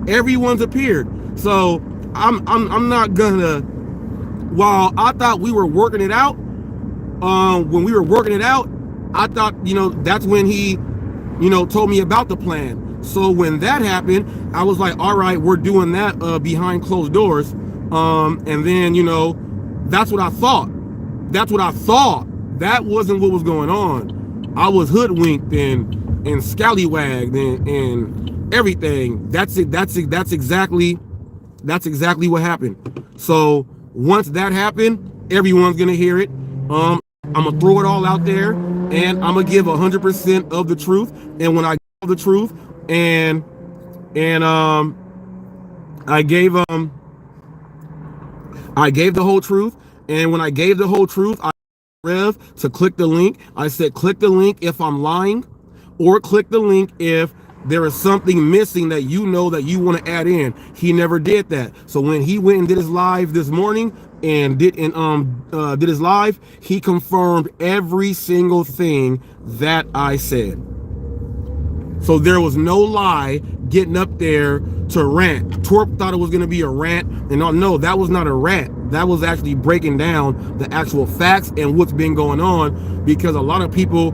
Everyone's appeared. So I'm not gonna, while I thought we were working it out, when we were working it out, I thought, that's when he, told me about the plan. So when that happened, I was like, all right, we're doing that behind closed doors. And then, that's what I thought. that wasn't what was going on. I was hoodwinked and scallywagged and everything. That's exactly what happened. So once that happened, everyone's gonna hear it. I'm gonna throw it all out there, and I'm gonna give 100% of the truth. And when I give the truth, and I gave the whole truth, and when I gave the whole truth, I Rev to click the link. I said click the link if I'm lying, or click the link if there is something missing that you know that you want to add in. He never did that. So when he went and did his live this morning and did his live, he confirmed every single thing that I said. So there was no lie getting up there to rant. Torp thought it was going to be a rant, and no, that was not a rant. That was actually breaking down the actual facts and what's been going on, because a lot of people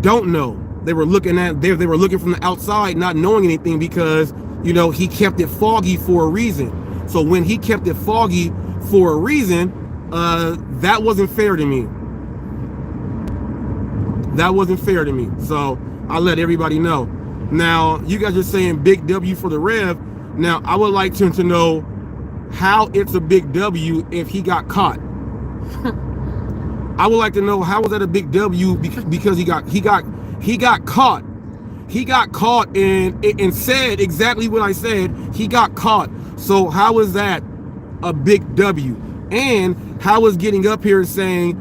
don't know. They were looking from the outside, not knowing anything, because he kept it foggy for a reason. So when he kept it foggy for a reason, that wasn't fair to me. That wasn't fair to me. So I let everybody know. Now, you guys are saying big W for the Rev. Now, I would like to know how it's a big W if he got caught. I would like to know, how was that a big W because he got caught. He got caught and said exactly what I said. He got caught. So how is that a big W? And how is getting up here saying,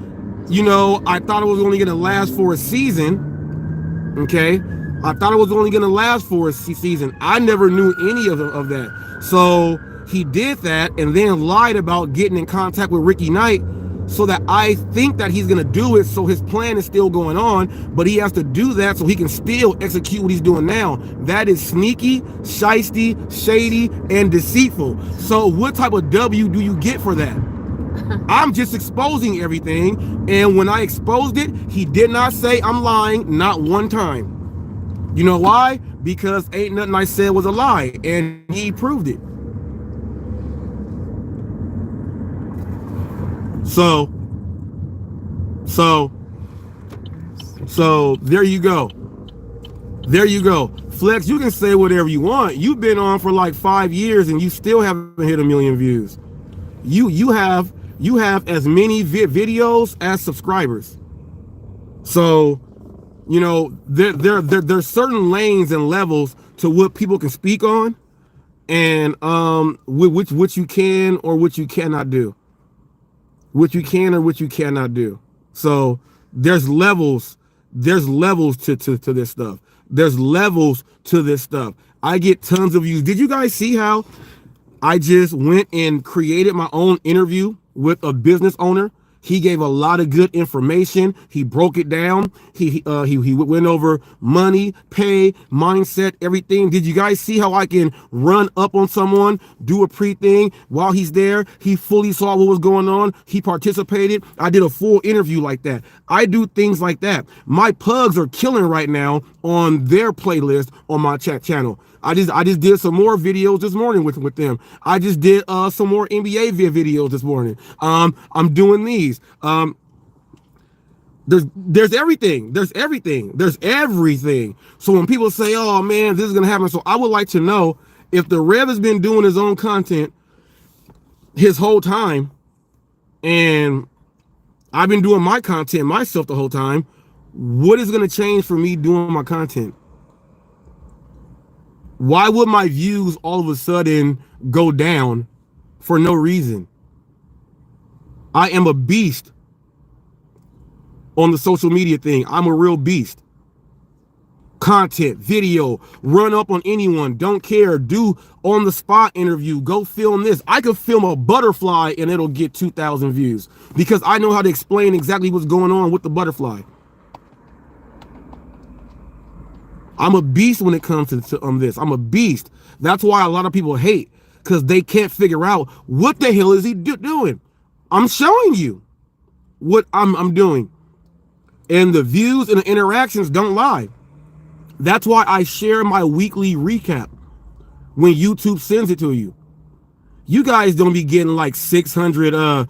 I thought it was only going to last for a season. Okay. I thought it was only going to last for a season. I never knew any of that. So he did that and then lied about getting in contact with Ricky Knight, so that I think that he's going to do it. So his plan is still going on, but he has to do that so he can still execute what he's doing now. That is sneaky, shysty, shady, and deceitful. So what type of W do you get for that? I'm just exposing everything. And when I exposed it, he did not say I'm lying, not one time. You know why? Because ain't nothing I said was a lie, and he proved it. So there you go. There you go. Flex, you can say whatever you want. You've been on for like 5 years and you still haven't hit 1 million views. You have as many videos as subscribers. So there's certain lanes and levels to what people can speak on, and which you can or which you cannot do. What you can or what you cannot do. So there's levels to this stuff. There's levels to this stuff. I get tons of views. Did you guys see how I just went and created my own interview with a business owner? He gave a lot of good information. He broke it down. He went over money, pay, mindset, everything. Did you guys see how I can run up on someone, do a pre-thing while he's there? He fully saw what was going on. He participated. I did a full interview like that. I do things like that. My pugs are killing right now on their playlist on my chat channel. I just did some more videos this morning with them. I just did some more NBA videos this morning. I'm doing these. There's everything. There's everything. So when people say, "Oh man, this is gonna happen," so I would like to know, if the Rev has been doing his own content his whole time, and I've been doing my content myself the whole time, what is gonna change for me doing my content? Why would my views all of a sudden go down for no reason? I am a beast on the social media thing. I'm a real beast. Content, video, run up on anyone, don't care, do on the spot interview, go film this. I could film a butterfly and it'll get 2,000 views because I know how to explain exactly what's going on with the butterfly. I'm a beast when it comes to this. I'm a beast. That's why a lot of people hate, because they can't figure out what the hell is he doing. I'm showing you what I'm doing. And the views and the interactions don't lie. That's why I share my weekly recap when YouTube sends it to you. You guys don't be getting like 600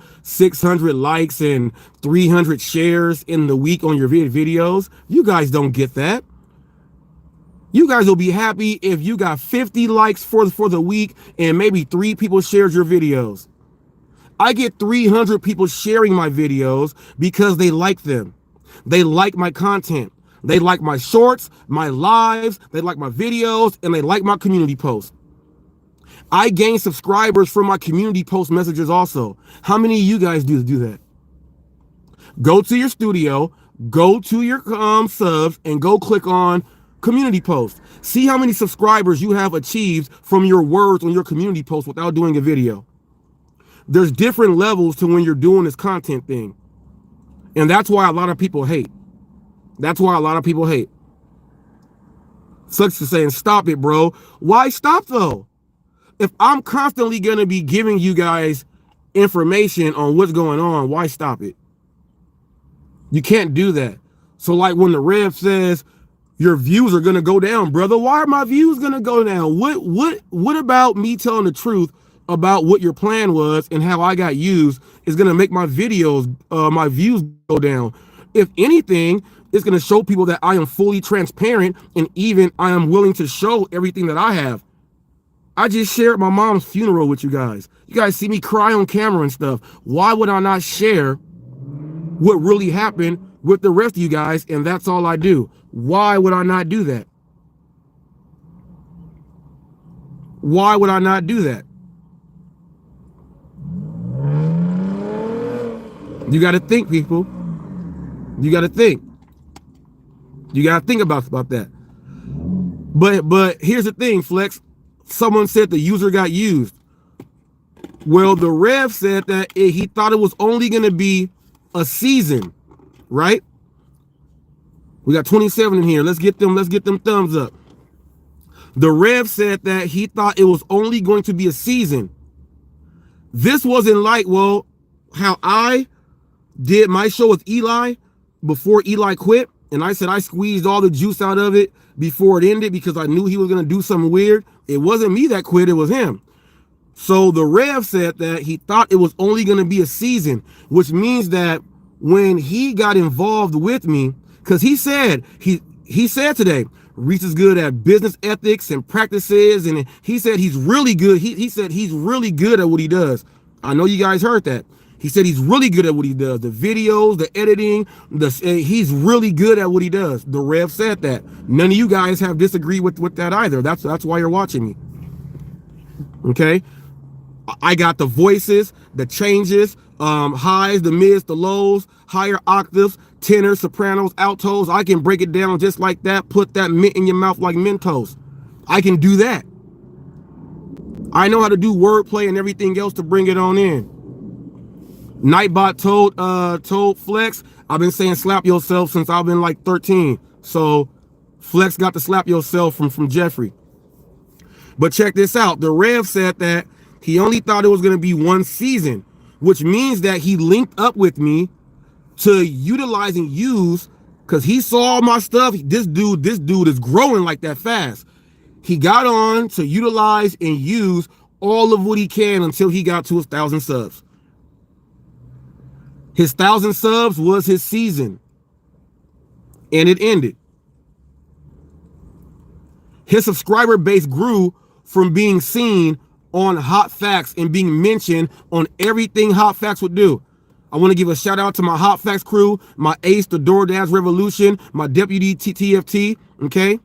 likes and 300 shares in the week on your videos. You guys don't get that. You guys will be happy if you got 50 likes for the week and maybe 3 people shared your videos. I get 300 people sharing my videos because they like them. They like my content. They like my shorts, my lives, they like my videos, and they like my community posts. I gain subscribers from my community post messages also. How many of you guys do that? Go to your studio, go to your subs, and go click on community post. See how many subscribers you have achieved from your words on your community post without doing a video. There's different levels to when you're doing this content thing. And that's why a lot of people hate. That's why a lot of people hate. Such as saying, stop it, bro. Why stop though? If I'm constantly going to be giving you guys information on what's going on, why stop it? You can't do that. So like when the Rev says your views are going to go down, brother, why are my views going to go down? What about me telling the truth about what your plan was and how I got used is going to make my videos, my views go down? If anything, it's going to show people that I am fully transparent and even I am willing to show everything that I have. I just shared my mom's funeral with you guys. You guys see me cry on camera and stuff. Why would I not share what really happened with the rest of you guys? And that's all I do. Why would I not do that? Why would I not do that? You got to think, people. You got to think. You got to think about that. But here's the thing, Flex. Someone said the user got used. Well, the Rev said that he thought it was only going to be a season, right? We got 27 in here. Let's get them thumbs up. The Rev said that he thought it was only going to be a season. This wasn't like, well, how I did my show with Eli before Eli quit. And I said I squeezed all the juice out of it before it ended because I knew he was going to do something weird. It wasn't me that quit, it was him. So the Rev said that he thought it was only going to be a season, which means that when he got involved with me, because he said today, Reese is good at business ethics and practices, and he said he's really good. He said he's really good at what he does. I know you guys heard that. He said he's really good at what he does. The videos, the editing, he's really good at what he does. The Rev said that. None of you guys have disagreed with that either. That's why you're watching me. Okay? I got the voices, the changes, highs, the mids, the lows, higher octaves, tenors, sopranos, altos. I can break it down just like that. Put that mint in your mouth like Mentos. I can do that. I know how to do wordplay and everything else to bring it on in. Nightbot told Flex, I've been saying slap yourself since I've been like 13. So Flex got to slap yourself from Jeffrey. But check this out. The Rev said that he only thought it was going to be one season, which means that he linked up with me to utilize and use, because he saw my stuff. This dude is growing like that fast. He got on to utilize and use all of what he can until he got to 1,000 subs. His 1,000 subs was his season, and it ended. His subscriber base grew from being seen on Hot Facts and being mentioned on everything Hot Facts would do. I want to give a shout out to my Hot Facts crew, my ace, the Doordash Revolution, my deputy TFT. Okay.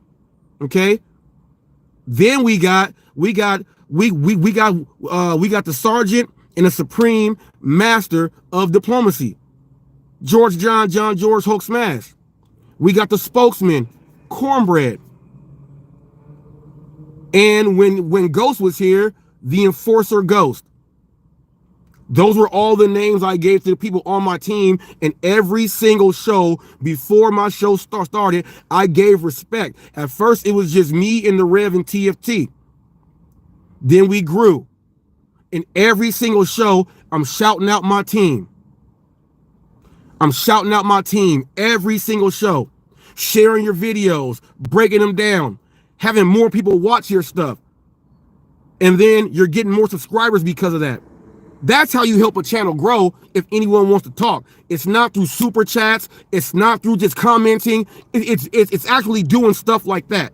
Then we got the sergeant and the supreme master of diplomacy, George Hulk Smash. We got the spokesman, Cornbread. And when Ghost was here, the enforcer Ghost. Those were all the names I gave to the people on my team. And every single show before my show started, I gave respect. At first, it was just me and the Rev and TFT. Then we grew. In every single show, I'm shouting out my team. I'm shouting out my team every single show. Sharing your videos, breaking them down, having more people watch your stuff. And then you're getting more subscribers because of that. That's how you help a channel grow if anyone wants to talk. It's not through super chats. It's not through just commenting. It's actually doing stuff like that.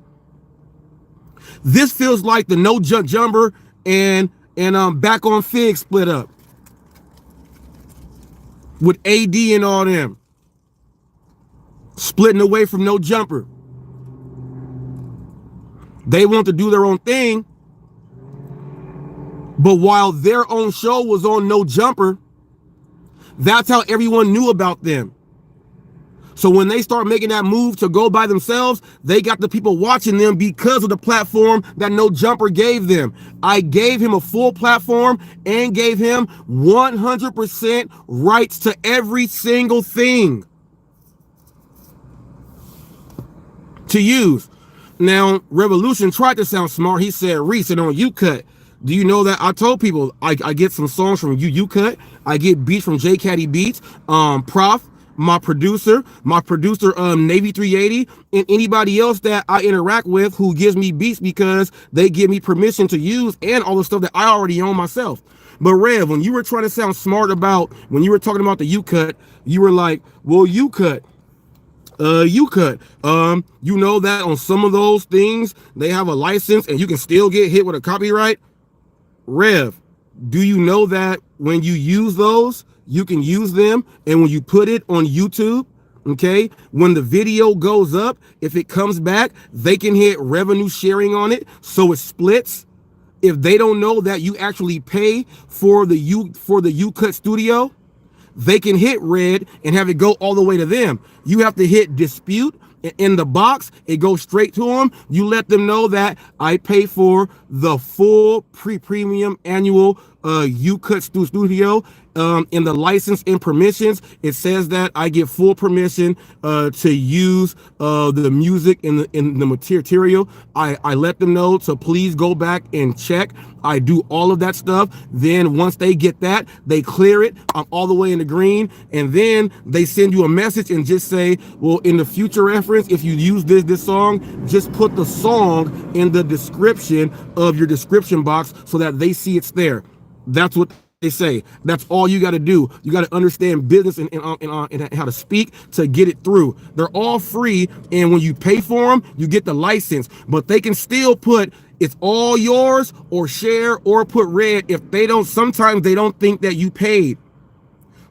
This feels like the No Jumper and Back on Fig split up with AD and all them splitting away from No Jumper. They want to do their own thing, but while their own show was on No Jumper, that's how everyone knew about them. So when they start making that move to go by themselves, they got the people watching them because of the platform that No Jumper gave them. I gave him a full platform and gave him 100% rights to every single thing to use. Now, Revolution tried to sound smart. He said, Reese, and on YouCut, do you know that I told people I get some songs from YouCut. I get beats from J Caddy Beats, Prof, my producer, Navy 380, and anybody else that I interact with who gives me beats because they give me permission to use and all the stuff that I already own myself. But Rev, when you were trying to sound smart about, when you were talking about the YouCut, you were like, well, YouCut, you know that on some of those things, they have a license and you can still get hit with a copyright. Rev, do you know that when you use those, you can use them, and when you put it on YouTube, okay, when the video goes up, if it comes back, they can hit revenue sharing on it, so it splits. If they don't know that you actually pay for the YouCut studio, they can hit red and have it go all the way to them. You have to hit dispute in the box. It goes straight to them. You let them know that I pay for the full premium annual YouCut studio. In the license and permissions, it says that I get full permission to use the music in the material. I let them know to please go back and check. I do all of that stuff. Then once they get that, they clear it. I'm all the way in the green. And then they send you a message and just say, well, in the future reference, if you use this song, just put the song in the description of your description box so that they see it's there. That's what they say. That's all you got to do. You got to understand business and how to speak to get it through. They're all free, and when you pay for them, you get the license. But they can still put it's all yours or share or put red if they don't. Sometimes they don't think that you paid,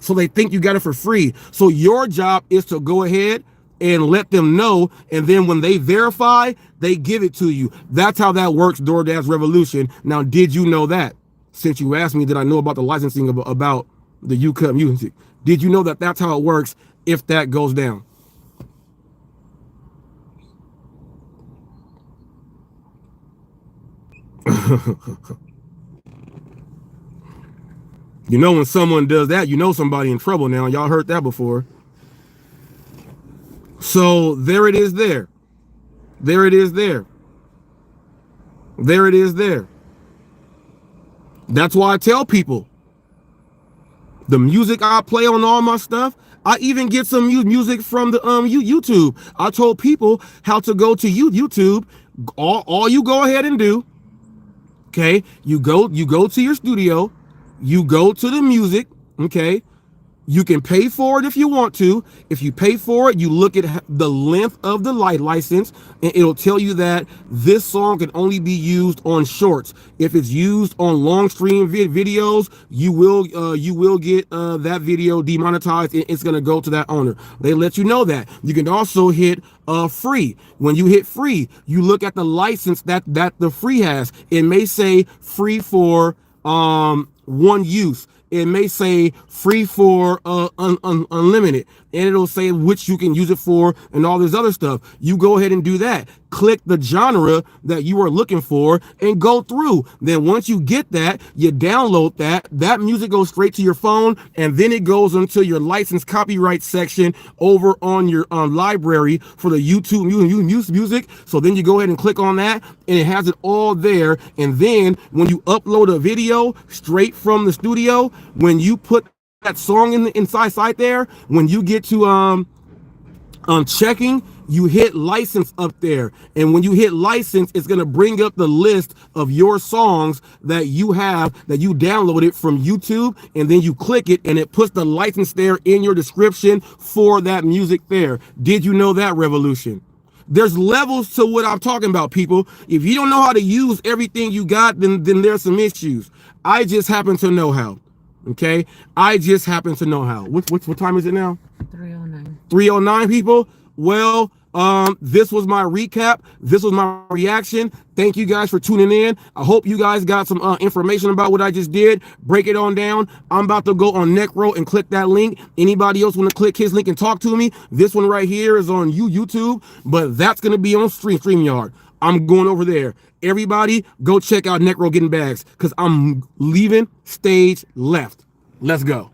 so they think you got it for free. So your job is to go ahead and let them know, and then when they verify, they give it to you. That's how that works, Doordash Revolution. Now, did you know that? Since you asked me, did I know about the licensing about the YouCut music? Did you know that that's how it works if that goes down? You know, when someone does that, you know somebody in trouble now. Y'all heard that before. So there it is there. There it is there. There it is there. That's why I tell people, the music I play on all my stuff, I even get some music from the YouTube. I told people how to go to YouTube. All you go ahead and do, okay, you go to your studio, you go to the music, okay, you can pay for it if you want to. If you pay for it, you look at the length of the license, and it'll tell you that this song can only be used on shorts. If it's used on long stream videos, you will get that video demonetized, and it's gonna go to that owner. They let you know that. You can also hit free. When you hit free, you look at the license that the free has. It may say free for one use. It may say free for unlimited, and it'll say which you can use it for and all this other stuff. You go ahead and do that. Click the genre that you are looking for and go through. Then once you get that, you download that. That music goes straight to your phone, and then it goes into your license copyright section over on your library for the YouTube music. So then you go ahead and click on that, and it has it all there. And then when you upload a video straight from the studio, when you put that song inside there, when you get to checking, you hit license up there. And when you hit license, it's going to bring up the list of your songs that you have, that you downloaded from YouTube. And then you click it and it puts the license there in your description for that music there. Did you know that, Revolution? There's levels to what I'm talking about, people. If you don't know how to use everything you got, then there's some issues. I just happen to know how. Okay? I just happen to know how. What time is it now? 3:09. 3:09, people. Well, this was my recap. This was my reaction. Thank you guys for tuning in. I hope you guys got some information about what I just did. Break it on down. I'm about to go on Necro and click that link. Anybody else want to click his link and talk to me? This one right here is on YouTube, but that's going to be on StreamYard. I'm going over there. Everybody, go check out Necro Getting Bags, because I'm leaving stage left. Let's go.